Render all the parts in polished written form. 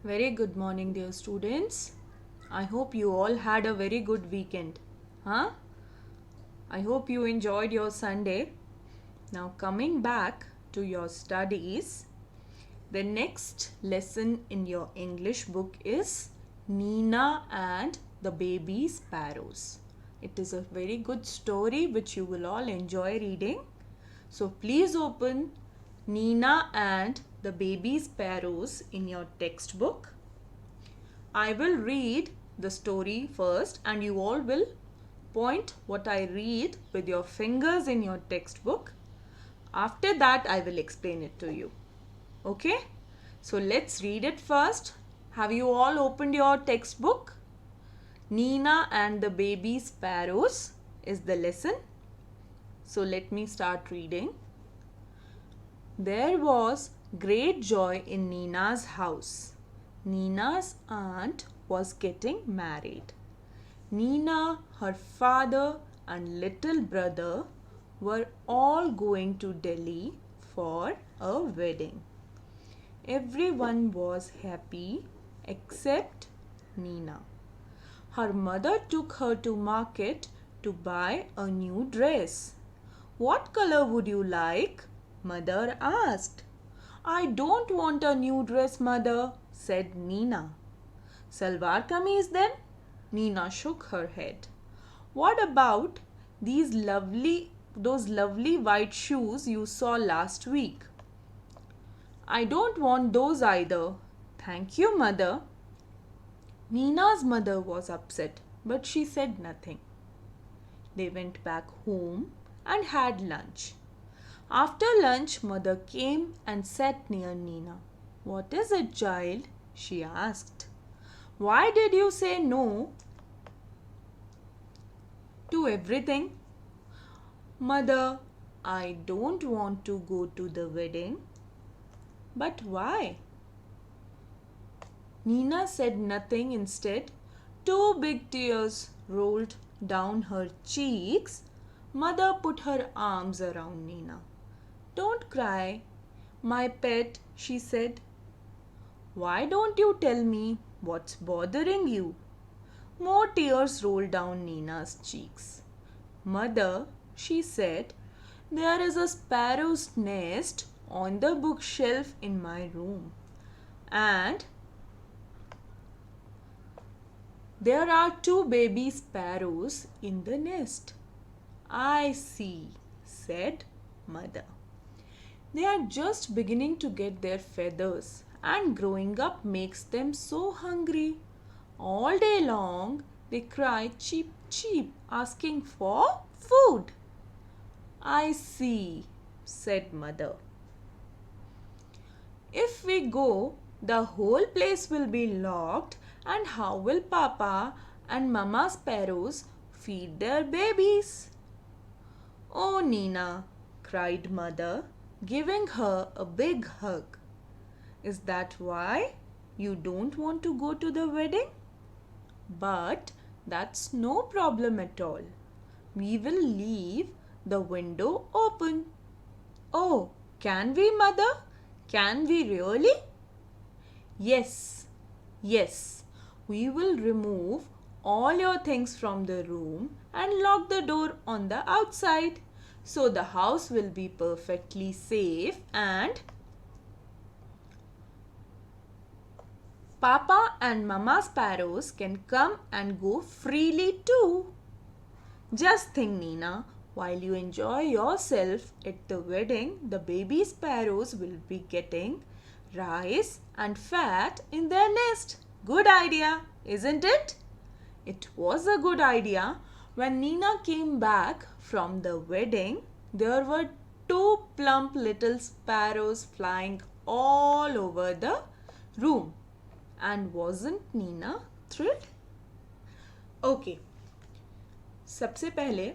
Very good morning, dear students. I hope you all had a very good weekend. Huh? I hope you enjoyed your Sunday. Now, coming back to your studies, the next lesson in your English book is Nina and the Baby Sparrows. It is a very good story which you will all enjoy reading. So, please open Nina and the Baby Sparrows in your textbook. I will read the story first and you all will point what I read with your fingers in your textbook. After that, I will explain it to you. Okay? So let's read it first. Have you all opened your textbook? Nina and the Baby Sparrows is the lesson. So let me start reading. There was great joy in Nina's house. Nina's aunt was getting married. Nina, her father, and little brother were all going to Delhi for a wedding. Everyone was happy except Nina. Her mother took her to market to buy a new dress. What color would you like? Mother asked. I don't want a new dress, mother, said Nina. Salwar kameez then? Nina shook her head. What about those lovely white shoes you saw last week? I don't want those either. Thank you, mother. Nina's mother was upset, but she said nothing. They went back home and had lunch. After lunch, mother came and sat near Nina. What is it, child? She asked. Why did you say no to everything? Mother, I don't want to go to the wedding. But why? Nina said nothing. Instead, two big tears rolled down her cheeks. Mother put her arms around Nina. Don't cry, my pet, she said. Why don't you tell me what's bothering you? More tears rolled down Nina's cheeks. Mother, she said, there is a sparrow's nest on the bookshelf in my room. And there are two baby sparrows in the nest. I see, said Mother. They are just beginning to get their feathers, and growing up makes them so hungry. All day long they cry cheep cheep, asking for food. I see, said Mother. If we go, the whole place will be locked, and how will Papa and Mama sparrows feed their babies? Oh, Nina, cried Mother, giving her a big hug. Is that why you don't want to go to the wedding? But that's no problem at all. We will leave the window open. Oh, can we, Mother? Can we really? Yes, yes. We will remove all your things from the room and lock the door on the outside. So the house will be perfectly safe and Papa and Mama sparrows can come and go freely too. Just think, Nina, while you enjoy yourself at the wedding, the baby sparrows will be getting rice and fat in their nest. Good idea, isn't it? It was a good idea. When Nina came back from the wedding, there were two plump little sparrows flying all over the room. And wasn't Nina thrilled? Okay. सबसे पहले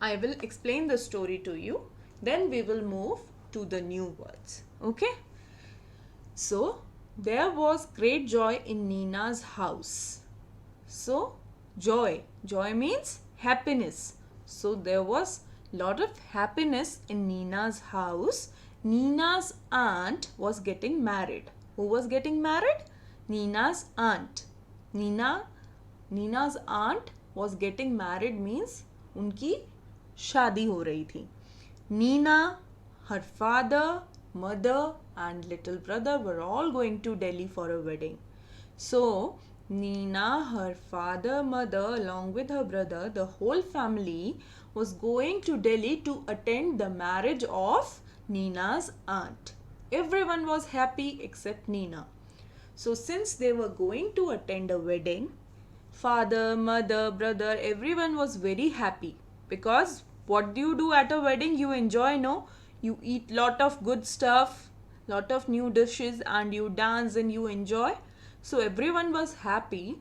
I will explain the story to you. Then we will move to the new words. Okay? So, there was great joy in Nina's house. So, joy. Joy means happiness. So, there was lot of happiness in Nina's house. Nina's aunt was getting married. Who was getting married? Nina's aunt. Nina's aunt was getting married means उनकी शादी हो रही थी. Nina, her father, mother and little brother were all going to Delhi for a wedding. So, Nina, her father, mother along with her brother, the whole family was going to Delhi to attend the marriage of Nina's aunt. Everyone was happy except Nina. So, since they were going to attend a wedding, father, mother, brother, everyone was very happy because what do you do at a wedding? You enjoy, no? You eat lot of good stuff, lot of new dishes and you dance and you enjoy. So everyone was happy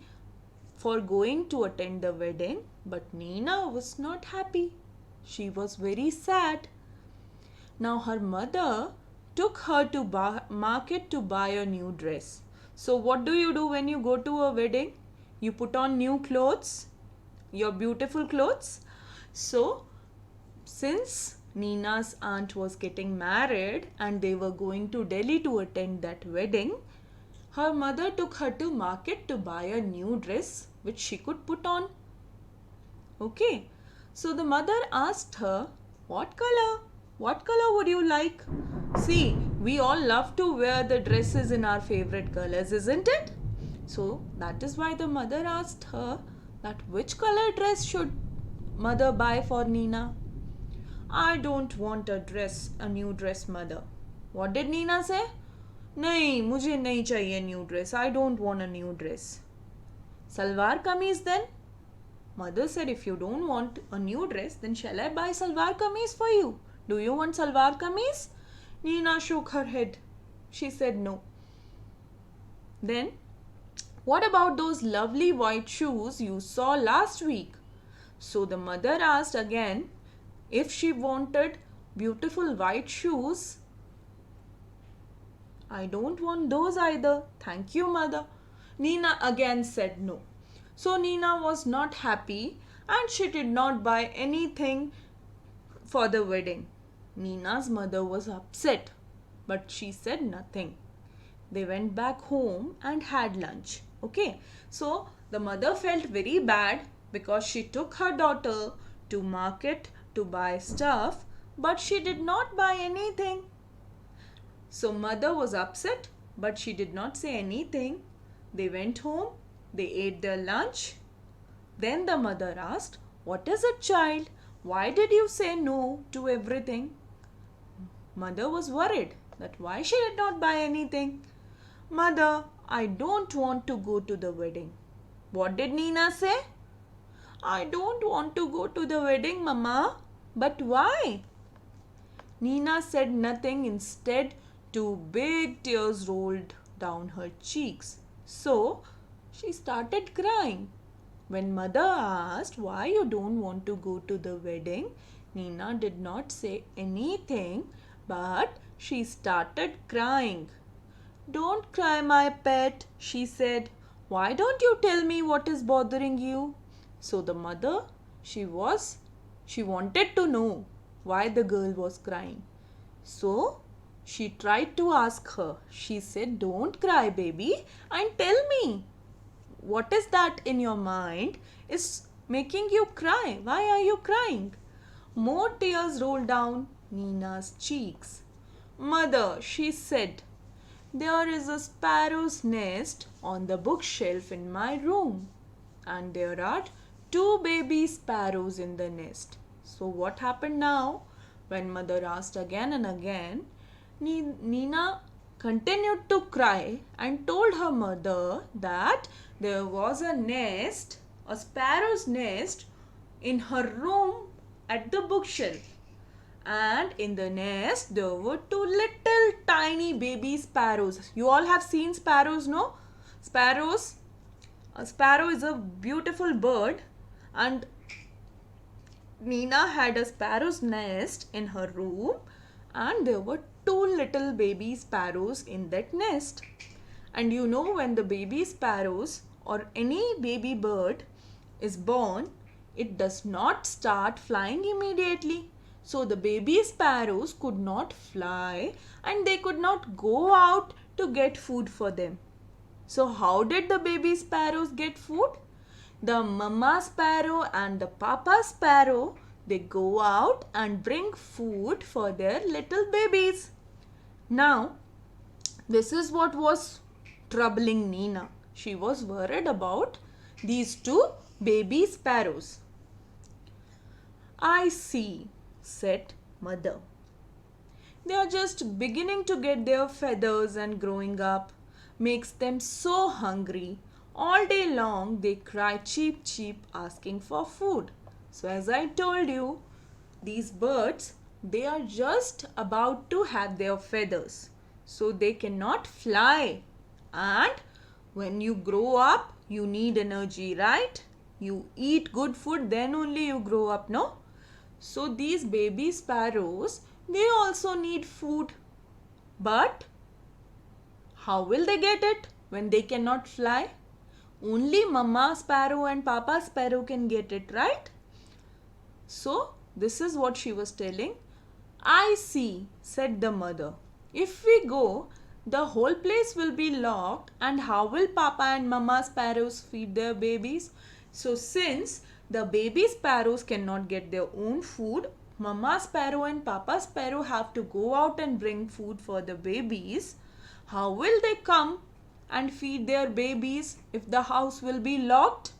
for going to attend the wedding, but Nina was not happy. She was very sad. Now her mother took her to market to buy a new dress. So what do you do when you go to a wedding? You put on new clothes, your beautiful clothes. So since Nina's aunt was getting married and they were going to Delhi to attend that wedding, her mother took her to market to buy a new dress which she could put on. Okay. So the mother asked her, what color? What color would you like? See, we all love to wear the dresses in our favorite colors, isn't it? So that is why the mother asked her that which color dress should mother buy for Nina? I don't want a new dress, mother. What did Nina say? नहीं, मुझे नहीं चाहिए new dress. I don't want a new dress. Salwar kameez then? Mother said, if you don't want a new dress, then shall I buy salwar kameez for you? Do you want salwar kameez? Nina shook her head. She said no. Then, what about those lovely white shoes you saw last week? So the mother asked again if she wanted beautiful white shoes. I don't want those either. Thank you, mother. Nina again said no. So Nina was not happy and she did not buy anything for the wedding. Nina's mother was upset, but she said nothing. They went back home and had lunch. Okay, so the mother felt very bad because she took her daughter to market to buy stuff, but she did not buy anything. So mother was upset, but she did not say anything. They went home, they ate their lunch. Then the mother asked, what is it, child? Why did you say no to everything? Mother was worried that why she did not buy anything. Mother, I don't want to go to the wedding. What did Nina say? I don't want to go to the wedding, Mama. But why? Nina said nothing. Instead, two big tears rolled down her cheeks. So, she started crying. When mother asked why you don't want to go to the wedding, Nina did not say anything, but she started crying. Don't cry, my pet, she said. Why don't you tell me what is bothering you? So the mother, she wanted to know why the girl was crying. So she tried to ask her. She said, don't cry, baby, and tell me what is that in your mind is making you cry. Why are you crying? More tears rolled down Nina's cheeks. Mother, she said, there is a sparrow's nest on the bookshelf in my room, and there are two baby sparrows in the nest. So what happened now? When mother asked again and again, Nina continued to cry and told her mother that there was a nest, a sparrow's nest in her room at the bookshelf. And in the nest there were two little tiny baby sparrows. You all have seen sparrows, no? Sparrows. A sparrow is a beautiful bird, and Nina had a sparrow's nest in her room, and there were two little baby sparrows in that nest. And you know, when the baby sparrows or any baby bird is born, it does not start flying immediately. So the baby sparrows could not fly and they could not go out to get food for them. So how did the baby sparrows get food? The mama sparrow and the papa sparrow, they go out and bring food for their little babies. Now, this is what was troubling Nina. She was worried about these two baby sparrows. I see, said mother. They are just beginning to get their feathers and growing up makes them so hungry. All day long they cry cheep cheep asking for food. So as I told you, these birds, they are just about to have their feathers. So they cannot fly. And when you grow up, you need energy, right? You eat good food, then only you grow up, no? So these baby sparrows, they also need food. But how will they get it when they cannot fly? Only mama sparrow and papa sparrow can get it, right? So this is what she was telling. I see, said the mother. If we go, the whole place will be locked, and how will papa and mama sparrows feed their babies? So since the baby sparrows cannot get their own food, mama sparrow and papa sparrow have to go out and bring food for the babies. How will they come and feed their babies if the house will be locked?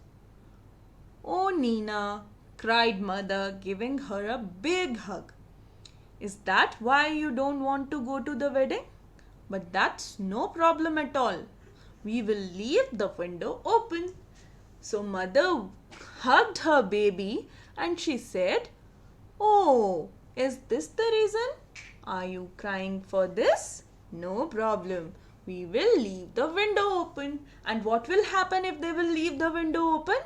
Oh Nina, cried mother, giving her a big hug. Is that why you don't want to go to the wedding? But that's no problem at all. We will leave the window open. So mother hugged her baby and she said, oh, is this the reason? Are you crying for this? No problem. We will leave the window open. And what will happen if they will leave the window open?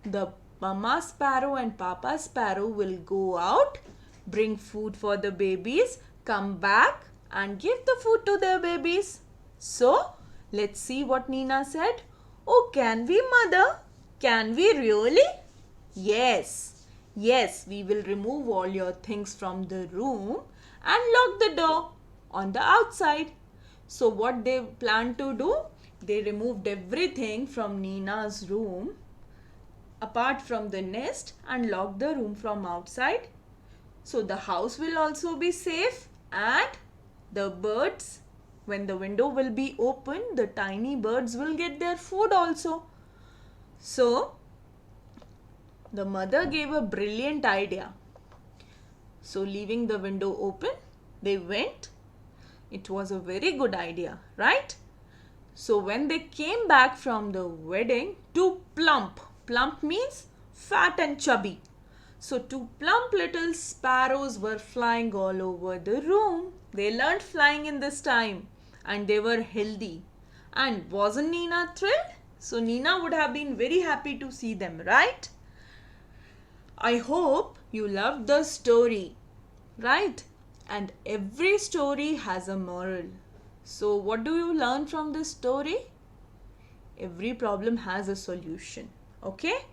The mama sparrow and papa sparrow will go out, bring food for the babies, come back and give the food to their babies. So, let's see what Nina said. Oh, can we, mother? Can we really? Yes. Yes, we will remove all your things from the room and lock the door on the outside. So what they planned to do? They removed everything from Nina's room apart from the nest and locked the room from outside. So the house will also be safe, and the birds, when the window will be open, the tiny birds will get their food also. So the mother gave a brilliant idea. So leaving the window open, they went. It was a very good idea, right? So when they came back from the wedding, two plump means fat and chubby. So two plump little sparrows were flying all over the room. They learned flying in this time and they were healthy. And wasn't Nina thrilled? So Nina would have been very happy to see them, right? I hope you loved the story, right? And every story has a moral. So what do you learn from this story? Every problem has a solution, okay?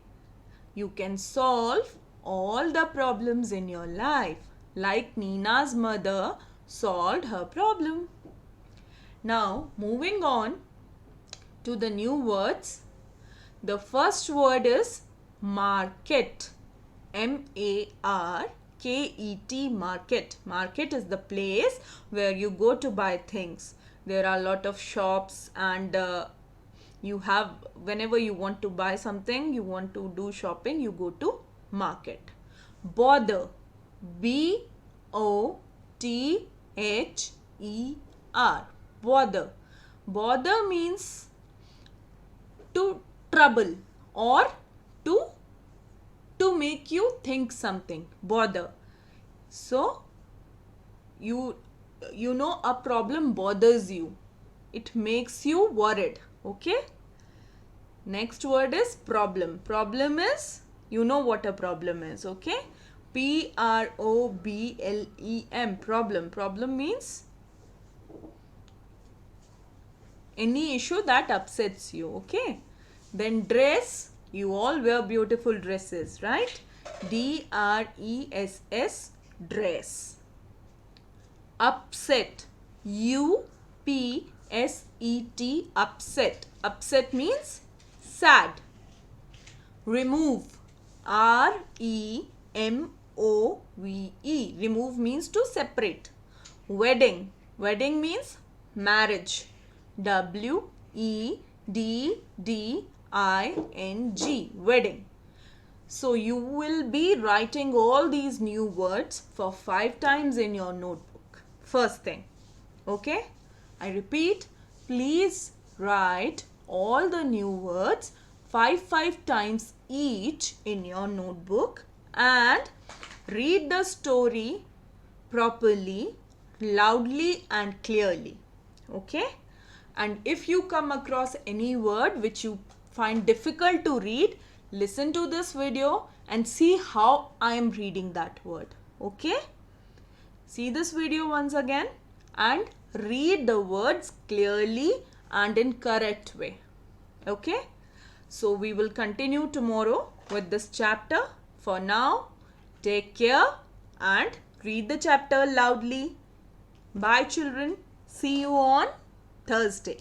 You can solve all the problems in your life, like Nina's mother solved her problem. Now, moving on to the new words. The first word is market. M-A-R-K-E-T, market. Market is the place where you go to buy things. There are a lot of shops, and you have, whenever you want to buy something, you want to do shopping, you go to market. Bother. B-O-T-H-E-R. Bother. Bother means to trouble or to make you think something. Bother. So you know a problem bothers you. It makes you worried. Okay. Next word is problem. Problem is, you know what a problem is. Okay. P-R-O-B-L-E-M. Problem. Problem means any issue that upsets you. Okay. Then dress. You all wear beautiful dresses, right? D-R-E-S-S, dress. Upset. U-P-S-E-T, U-P-S-E-T, upset. Upset means sad. Remove, R-E-M-O-V-E. Remove means to separate. Wedding, wedding means marriage. W-E-D-D-I-N-G, wedding. So you will be writing all these new words for 5 times in your notebook. First thing. Okay? I repeat, please write all the new words 5 times each in your notebook and read the story properly, loudly and clearly. Okay? And if you come across any word which you find difficult to read, listen to this video and see how I am reading that word. Okay? See this video once again and read the words clearly and in correct way. Okay? So we will continue tomorrow with this chapter. For now, take care and read the chapter loudly. Bye children. See you on Thursday.